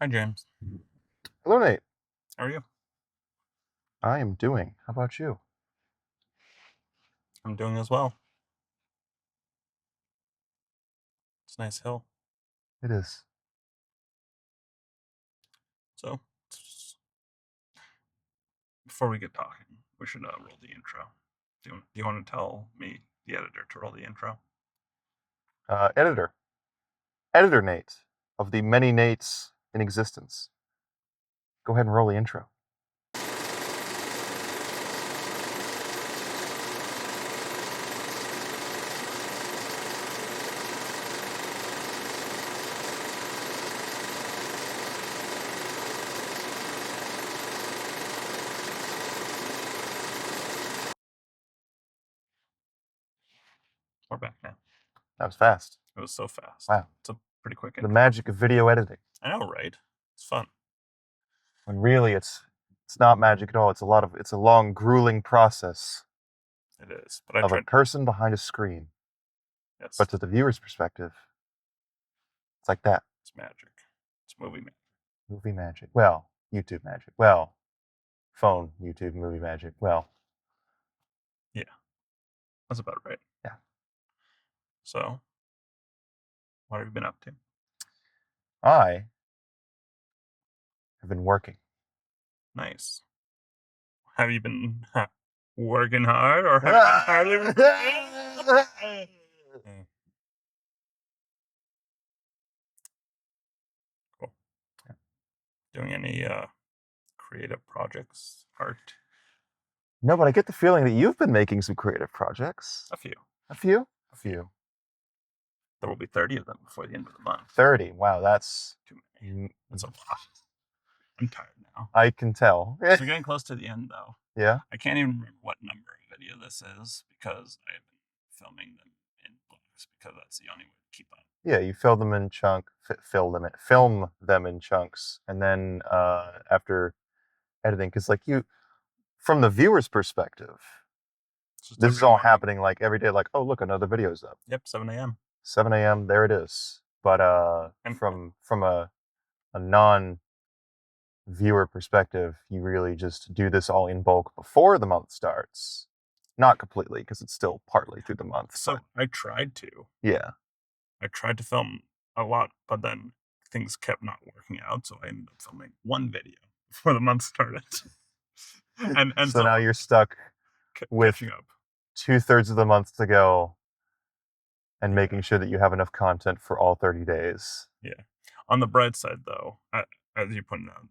Hi, James. Hello, Nate. How are you? I am doing. How about you? I'm doing as well. It's a nice hill. It is. So, before we get talking, we should roll the intro. Do you want to tell me, the editor, to roll the intro? Editor. Editor Nate of the many Nates in existence. Go ahead and roll the intro. We're back now. That was fast. It was so fast. Wow. It's a pretty quick The intro. magic of video editing. I know, right? It's fun. When really it's not magic at all. It's a long, grueling process It is. But I of a tried. person behind a screen. Yes, But to the viewer's perspective, it's like that. it's magic. It's movie magic. Movie magic. Well, YouTube magic. Well, phone, YouTube, movie magic. Well, Yeah, that's about right. yeah. So, what have you been up to? I have been working. Nice. Have you been working hard, or have you been hardly working? Cool. Doing any creative projects, art? No, but I get the feeling that you've been making some creative projects. A few. A few? A few. There will be 30 of them before the end of the month. 30. Wow, that's Too many. That's a lot. I'm tired now. I can tell. We're getting close to the end, though. Yeah. I can't even remember what number of video this is because I have been filming them in blocks because that's the only way to keep up. Yeah, you fill them in film them in chunks, and then after editing, because like from the viewer's perspective, this is all happening like every day. Like, oh look, another video's up. Yep, 7 a.m. 7 a.m. There it is. But from a non viewer perspective, you really just do this all in bulk before the month starts. Not completely, because it's still partly through the month. So I tried to. Yeah. I tried to film a lot, but then things kept not working out, so I ended up filming one video before the month started. and so now you're stuck with catching up. 2/3 of the month to go and making sure that you have enough content for all 30 days. Yeah. On the bright side, though, as you pointed out,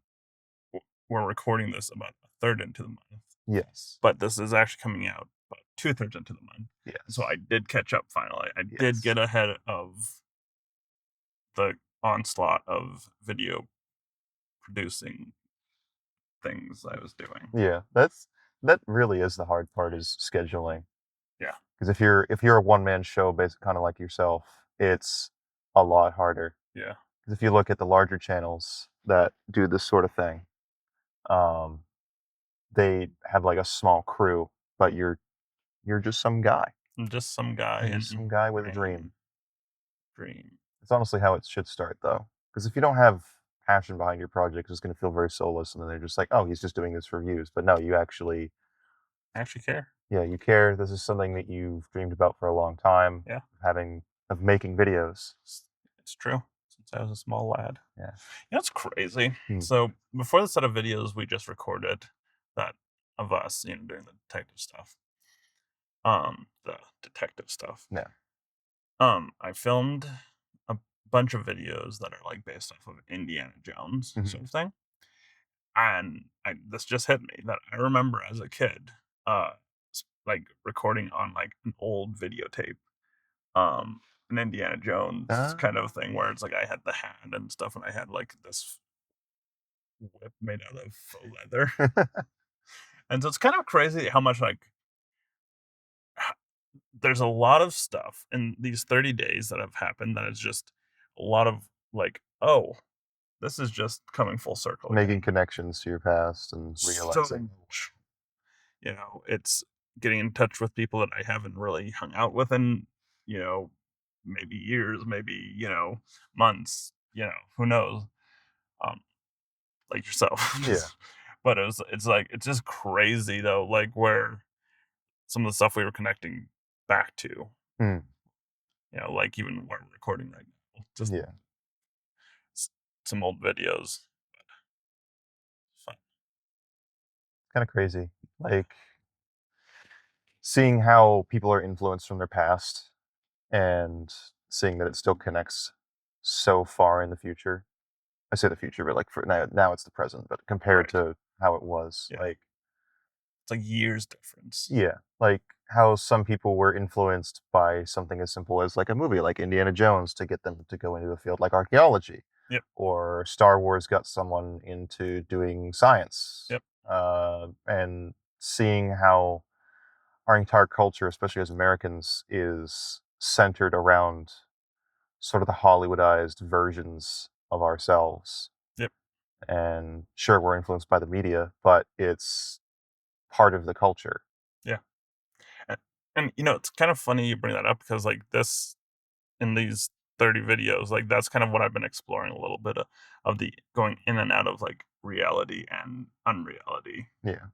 we're recording this about a third into the month. Yes. But this is actually coming out about 2/3 into the month. Yes. So I did catch up finally. I Yes. did get ahead of the onslaught of video producing things I was doing. Yeah, that really is the hard part, is scheduling. Yeah. Because if you're a one-man show, basically kind of like yourself, it's a lot harder. Yeah. Because if you look at the larger channels that do this sort of thing, they have like a small crew, but you're just some guy. I'm just some guy. You're just some guy with a dream. Dream. It's honestly how it should start, though. Because if you don't have passion behind your project, it's going to feel very soulless, and then they're just like, oh, he's just doing this for views. But no, you actually care. Yeah, you care. This is something that you've dreamed about for a long time. Yeah. Of making videos. It's true. Since I was a small lad. Yeah. You know, it's crazy. Hmm. So before the set of videos we just recorded, that of us, doing the detective stuff. Yeah. I filmed a bunch of videos that are like based off of Indiana Jones Mhm. sort of thing. And this just hit me that I remember as a kid, like recording on like an old videotape, an Indiana Jones kind of thing where it's like I had the hand and stuff, and I had like this whip made out of faux leather. And so it's kind of crazy how much like there's a lot of stuff in these 30 days that have happened that is just a lot of like, oh, this is just coming full circle. Making connections to your past and realizing. So much. It's getting in touch with people that I haven't really hung out with in, maybe years, maybe, months, who knows. um, like yourself. Yeah. But it's like it's just crazy though, like where some of the stuff we were connecting back to, Mm. like even where we're recording right now, just Yeah. s- some old videos. Fun. Kind of crazy. Like seeing how people are influenced from their past and seeing that it still connects so far in the future. I say the future, but like for now it's the present, but compared Right. to how it was, Yeah. like It's like years difference. yeah, like how some people were influenced by something as simple as like a movie like Indiana Jones to get them to go into a field like archaeology, Yep. or Star Wars got someone into doing science, Yep. and seeing how our entire culture, especially as Americans, is centered around sort of the Hollywoodized versions of ourselves. Yep. And sure, we're influenced by the media, but it's part of the culture. Yeah. And, and it's kind of funny you bring that up because like this in these 30 videos, like that's kind of what I've been exploring a little bit of the going in and out of like reality and unreality Yeah.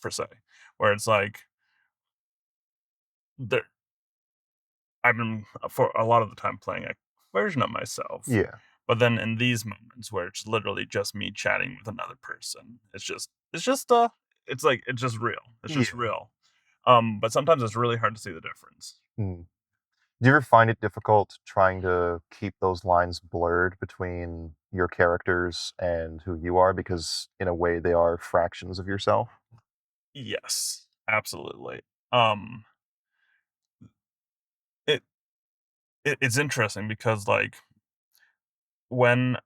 per se, where it's like there I've been for a lot of the time playing a version of myself. Yeah. But then in these moments where it's literally just me chatting with another person, it's like it's just real. It's just Yeah. real. But sometimes it's really hard to see the difference. Mm. Do you ever find it difficult trying to keep those lines blurred between your characters and who you are because in a way they are fractions of yourself? Yes, absolutely. Um, it, it's interesting because like when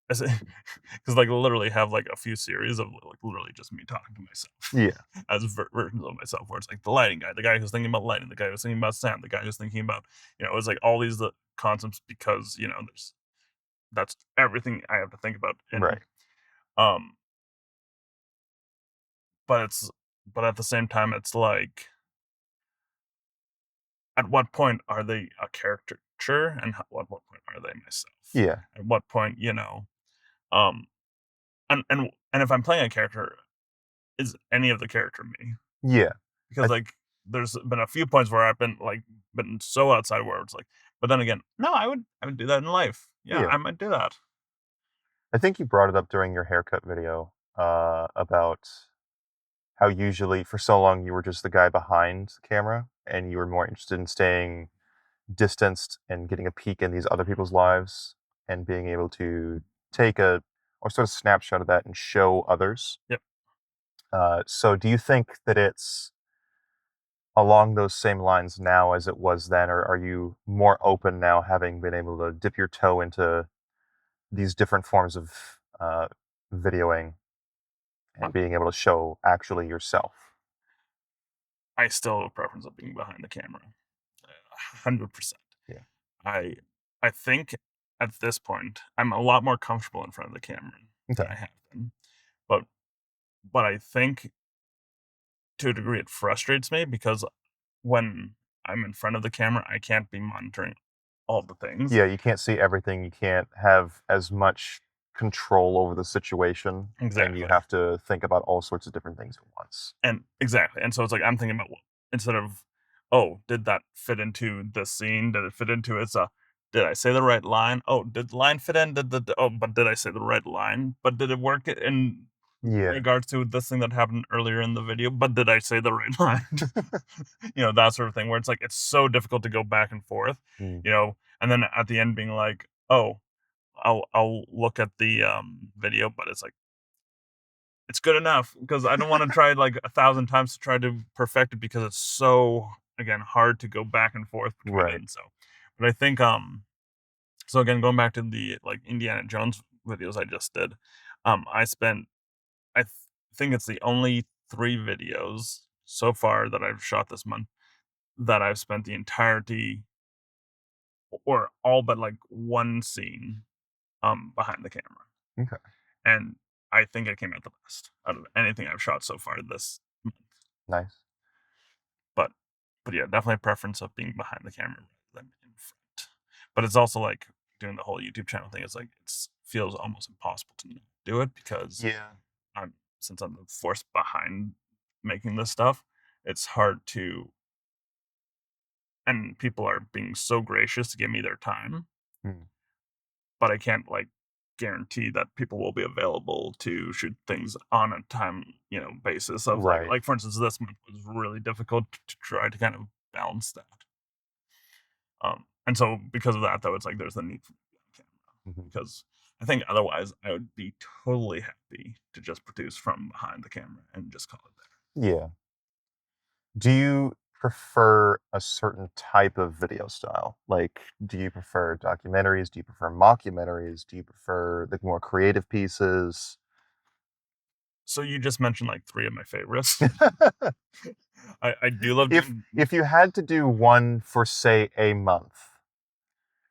because like literally have like a few series of like literally just me talking to myself Yeah. as versions of myself where it's like the lighting guy, the guy who's thinking about lighting, the guy who's thinking about sound, the guy who's thinking about it's like all these concepts because there's that's everything I have to think about and Right. um but but at the same time it's like at what point are they a caricature and at what point are they myself? Yeah. At what point, um and if I'm playing a character, is any of the character me? Yeah. Because I like there's been a few points where I've been so outside where it's like, but then again, no, I would do that in life. Yeah, yeah. I might do that. I think you brought it up during your haircut video, about how usually for so long you were just the guy behind the camera and you were more interested in staying distanced and getting a peek in these other people's lives and being able to take a or sort of snapshot of that and show others. Yep. So do you think that it's along those same lines now as it was then, or are you more open now having been able to dip your toe into these different forms of videoing I and being able to show actually yourself? I still have a preference of being behind the camera. 100%. Yeah. I I think at this point I'm a lot more comfortable in front of the camera than Okay. I have been. But I think to a degree it frustrates me because when I'm in front of the camera, I can't be monitoring all the things. Yeah, you can't see everything. You can't have as much control over the situation, and you Exactly. have to think about all sorts of different things at once. And exactly, and so it's like I'm thinking about instead of, "Oh, did that fit into the scene? Did it fit into it's a did I say the right line? Oh, did the line fit in? But did I say the right line? But did it work in Yeah. regards to this thing that happened earlier in the video? But did I say the right line?" That sort of thing where it's like it's so difficult to go back and forth, Mm. and then at the end being like, "Oh, I'll look at the video, but it's like it's good enough because I don't want to try it like 1,000 times to try to perfect it because it's so again hard to go back and forth between it. Right. And so, but I think so again going back to the like Indiana Jones videos I just did, I spent I th- think it's the only 3 videos so far that I've shot this month that I've spent the entirety or all but like one scene behind the camera, Okay. and I think it came out the best out of anything I've shot so far this month. Nice. But yeah, definitely a preference of being behind the camera rather than in front. But it's also like doing the whole YouTube channel thing. It's like it's feels almost impossible to not do it because Yeah. since I'm the force behind making this stuff, it's hard to, and people are being so gracious to give me their time, Hmm. but I can't like guarantee that people will be available to shoot things on a time, basis of like Right. like for instance, this month was really difficult to try to kind of balance that. And so because of that though, it's like there's the need for me to be on camera Hmm. because I think otherwise I would be totally happy to just produce from behind the camera and just call it Yeah. Do you prefer a certain type of video style? Like, do you prefer documentaries? Do you prefer mockumentaries? Do you prefer the more creative pieces? so you just mentioned like three of my favorites. I do love if doing. if you had to do one for say a month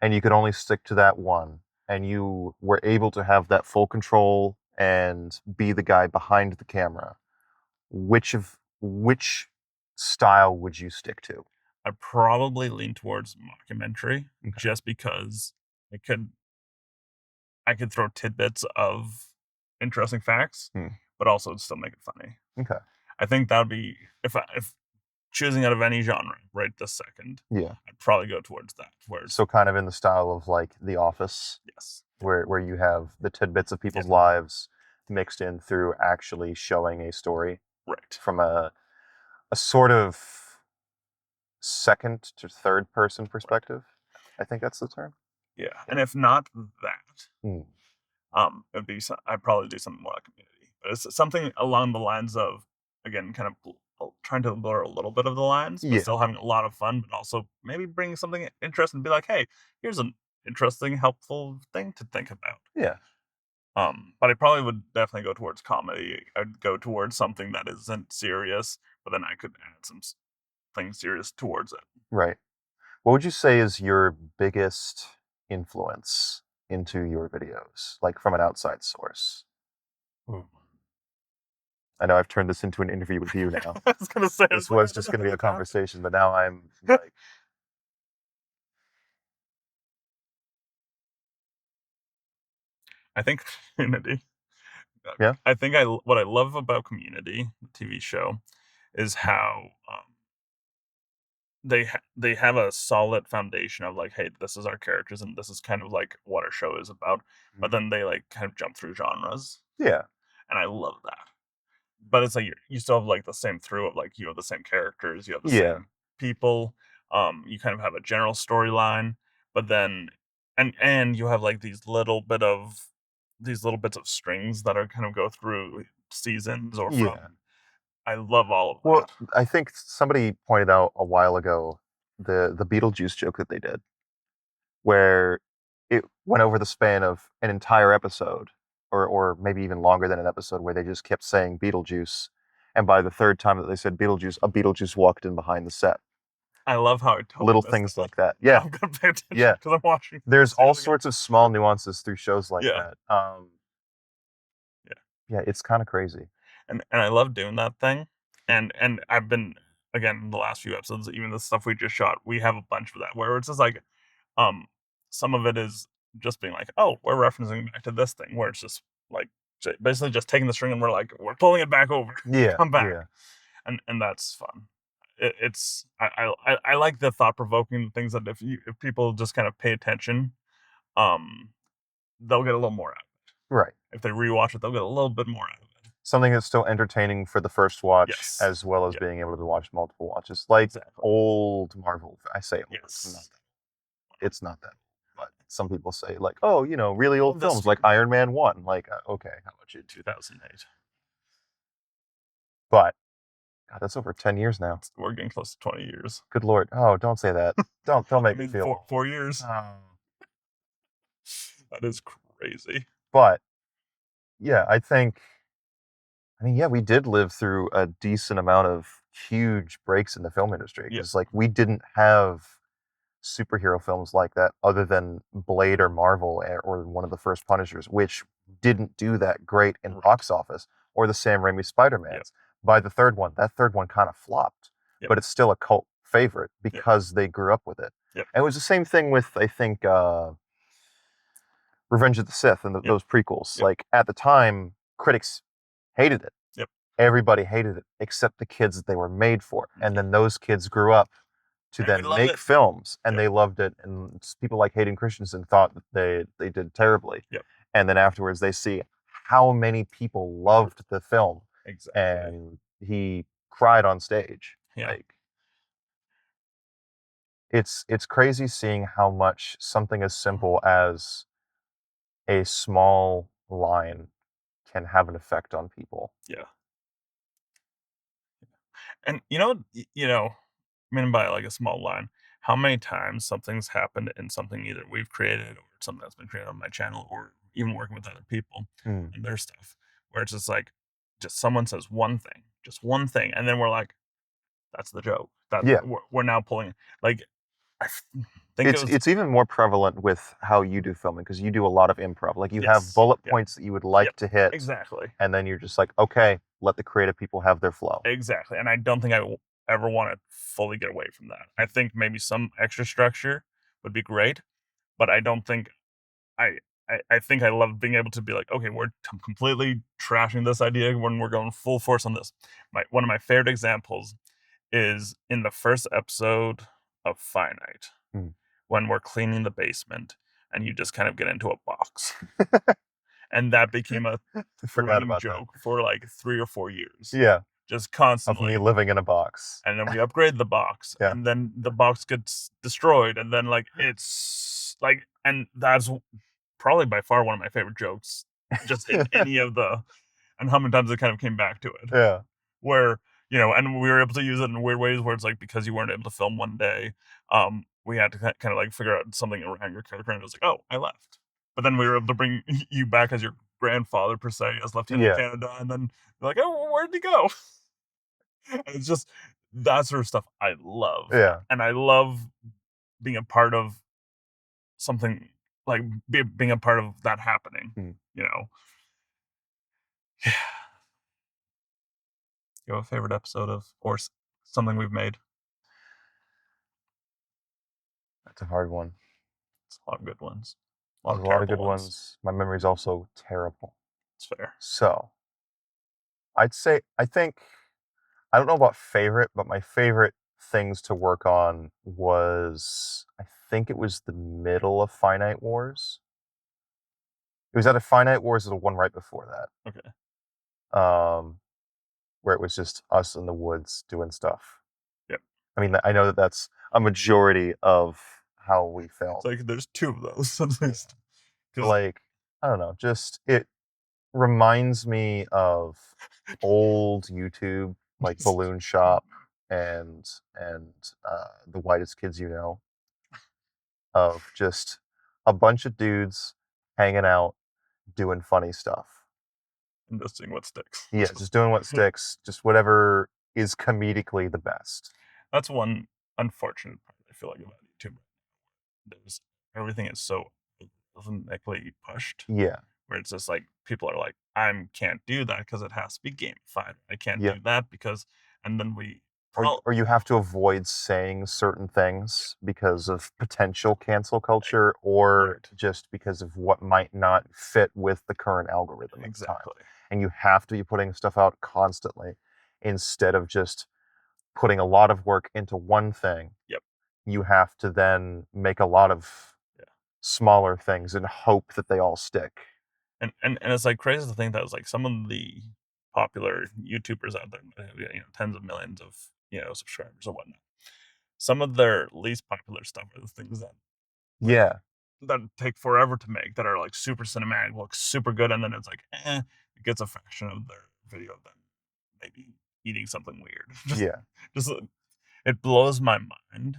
and you could only stick to that one and you were able to have that full control and be the guy behind the camera, which style would you stick to? I probably lean towards mockumentary Okay. just because I could I could throw tidbits of interesting facts, Hmm. but also still make it funny. Okay. I think that'd be if choosing out of any genre right this second, Yeah. I'd probably go towards that. Where it's So kind of in the style of like The Office, yes, where you have the tidbits of yeah, people's lives mixed in through actually showing a story right, from a sort of second to third person right, perspective. I think that's the term. yeah. Yeah. And if not that, Mm. it'd be I'd probably do something more like Community. But it's something along the lines of again, kind of trying to blur a little bit of the lines, but Yeah. still having a lot of fun, but also maybe bring something interesting and be like, hey, here's an interesting, helpful thing to think about. Yeah. But I probably would definitely go towards comedy. I'd go towards something that isn't serious, but then I could add something serious towards it. Right. What would you say is your biggest influence into your videos, like from an outside source? Ooh. I know I've turned this into an interview with you now. I was gonna say, I was This like, was I don't just know going how to be a this happened. conversation, but now I'm like, I think Community. yeah, I think what I love about Community, the TV show, is how they have a solid foundation of like, hey, this is our characters and this is kind of like what our show is about. mhm, But then they like kind of jump through genres, yeah, and I love that. But it's like you still have like the same through of like you have the same characters, you have the yeah, same people, you kind of have a general storyline, but then and you have like these little bits of strings that are kind of go through seasons or from. yeah. I love all of Well, that. I think somebody pointed out a while ago the Beetlejuice joke that they did, where it went over the span of an entire episode, or maybe even longer than an episode, where they just kept saying Beetlejuice, and by the third time that they said Beetlejuice, a Beetlejuice walked in behind the set. I love how I totally Little missed things that. like that. Now Yeah, I'm gonna pay attention yeah. because I'm watching the There's all series again. sorts of small nuances through shows like Yeah, that. yeah, Yeah, it's kind of crazy. and I love doing that thing. Mhm. And I've been again in the last few episodes, even the stuff we just shot, we have a bunch of that where it's just like, um, some of it is just being like, oh, we're referencing back to this thing, where it's just like basically just taking the string and we're pulling it back over, Yeah, come back, yeah, and that's fun. It's I like the thought provoking things that if people just kind of pay attention, um, they'll get a little more out of it. right. If they rewatch it, they'll get a little bit more out of it. Something that's still entertaining for the first watch, Yes. as well as Yeah. being able to watch multiple watches, like Exactly. old Marvel. I say old. I'm not Yes. that. It's not that old, but some people say like, oh, really Well, old this films like year, Iron Man 1. Like, okay, how about you? 2008. But God, that's over 10 years now. We're getting close to 20 years. Good Lord. Oh, don't say that. Don't I make me mean, feel old. 4 years. Oh. That is crazy. But yeah, I mean, yeah, we did live through a decent amount of huge breaks in the film industry Yeah. because, like, we didn't have superhero films like that other than Blade or Marvel or one of the first Punishers, which didn't do that great in Right. box office, or the Sam Raimi Yep. Spider-Mans. By the third one, that third one kind of flopped, Yep. but it's still a cult favorite Yep. because they grew up with it. Yep. And it was the same thing with, I think, Revenge of the Sith and Yep. those prequels. Yep. Like at the time, critics hated it. Yep. Everybody hated it except the kids that they were made for. And Yeah. then those kids grew up to And we then love make it. films and Yep. they loved it. And people like Hayden Christensen thought that they did terribly. Yep. And then afterwards they see how many people loved the film Exactly. and he cried on stage. Yeah. Like it's crazy seeing how much something as simple as a small line can have an effect on people. Yeah. And I mean by like a small line, how many times something's happened in something either we've created or something that's been created on my channel or even working with other people Mm. and their stuff, where it's just like just someone says just one thing, and then we're like, that's the joke. That Yeah. we're now pulling like I think it It's was it's even more prevalent with how you do filming because you do a lot of improv. Like you have yes. bullet Yep. points that you would Yep. like to hit, Exactly. and then you're just like, okay, let the creative people have their flow. Exactly. And I don't think I will ever want to fully get away from that. I think maybe some extra structure would be great, but I don't think I I think I love being able to be like, okay, we're completely trashing this idea when we're going full force on this. One of my favorite examples is in the first episode of Finite Hmm. when we're cleaning the basement and you just kind of get into a box. And that became a I forgot running about that. joke for like 3 or 4 years, Yeah, just of me constantly. living in a box. And then we upgrade the box, Yeah. and then the box gets destroyed, and then like it's like, and that's probably by far one of my favorite jokes, just in any of the, and how many times it kind of came back to it, Yeah. where and we were able to use it in weird ways where it's like because you weren't able to film one day, we had to kind of like figure out something around your character, and it was like, oh, I left, but then we were able to bring you back as your grandfather per se, as left him in Yeah. Canada, and then you're like, oh, where did he go? It's just that sort of stuff I love, Yeah. and I love being a part of something like being a part of that happening. Hmm. You know, you have a favorite episode of or something we've made? That's a hard one. It's a lot of good ones, a lot There's of a lot of terrible good ones. ones. My memory's also terrible. It's fair. So I'd say I think I don't know about favorite, but my favorite things to work on was I think it was the middle of Finite Wars. It was at a Finite Wars, the one right before Okay. that, where it was just us in the woods doing stuff. Yep. I mean, I know that that's a majority of how we It's film. like there's two of those at least. But Because like, I don't know, just it reminds me of old YouTube, like Balloon Shop and The Whitest Kids You Know, of just a bunch of dudes hanging out doing funny stuff. I'm just seeing what sticks. Yeah, just doing what sticks, just whatever is comedically the best. That's one unfortunate part I feel like about YouTube. There's everything is so rhythmically pushed, Yeah, where it's just like people are like, I can't do that because it has to be gamified. I can't yeah. do that because, and then we, Or you have to avoid saying certain yeah, things because of potential cancel culture or right, just because of what might not fit with the current algorithm at the time. exactly. And you have to be putting stuff out constantly instead of just putting a lot of work into one thing. Yep. You have to then make a lot of Yeah. smaller things and hope that they all stick. And it's like crazy to think that it's like some of the popular YouTubers out there, tens of millions of subscribers or whatnot. Some of their least popular stuff are the things that like Yeah, that take forever to make, that are like super cinematic, look super good, and then it's like, it gets a fraction of their video of them maybe eating something weird. yeah. Just it blows my mind,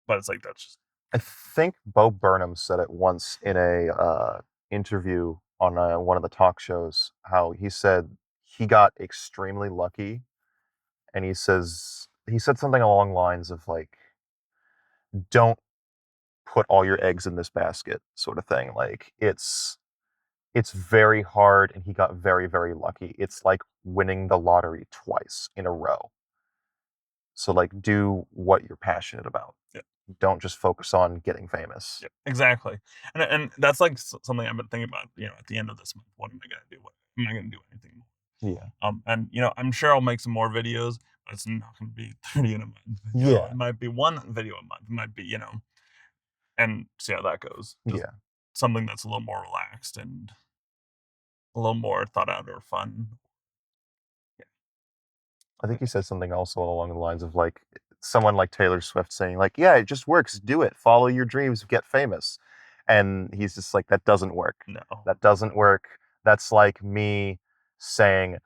but it's like that's just I think Bo Burnham said it once in a interview on one of the talk shows. How he said he got extremely lucky, and he said something along the lines of like, "Don't put all your eggs in this basket," sort of thing. Like it's very hard, and he got very lucky. It's like winning the lottery twice in a row. So like, do what you're passionate about. yeah. Don't just focus on getting famous. Yeah, exactly. And that's like something I've been thinking about. At the end of this month, what am I gonna do? What am I gonna do anything more? Yeah. And I'm sure I'll make some more videos, but it's not gonna be 30 in a month. Yeah. It might be one video a month. It might be, and see how that goes. Just Yeah. something that's a little more relaxed and a little more thought out or fun. Yeah. I think you said something also along the lines of like someone like Taylor Swift saying like, "Yeah, it just works. Do it. Follow your dreams. Get famous." And he's just like, "That doesn't work. No. That doesn't work." That's like me saying,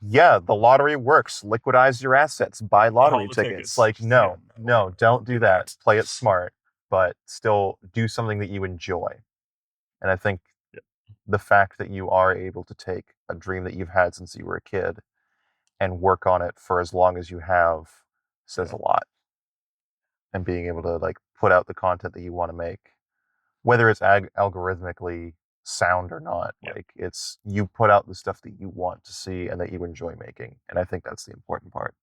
"Yeah, the lottery works. Liquidize your assets. Buy All lottery the tickets." tickets. Like, Yeah, no, no. no, don't Don't do do that. that. Play it smart, but still do something that you enjoy. And I think Yeah. the fact that you are able to take a dream that you've had since you were a kid and work on it for as long as you have says Yeah. a lot. And being able to like put out the content that you want to make, whether it's algorithmically sound or not, Yeah. like it's you put out the stuff that you want to see and that you enjoy making. And I think that's the important part.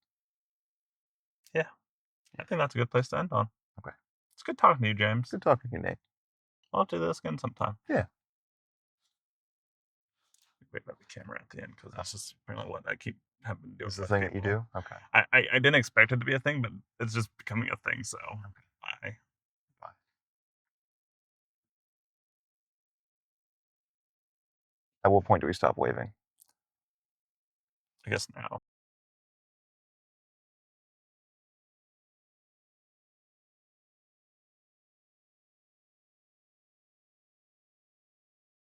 Yeah. I think that's a good place to end on. Okay. It's good talking to you, James. Good talking to you, Nate. I'll do this again sometime. Yeah. Wait about the camera at the end because Oh, that's just apparently what I keep having to do this is the with thing that you people. do? Okay. I didn't expect it to be a thing, but it's just becoming a thing. So Okay. I Bye. At what point do we stop waving? I guess now.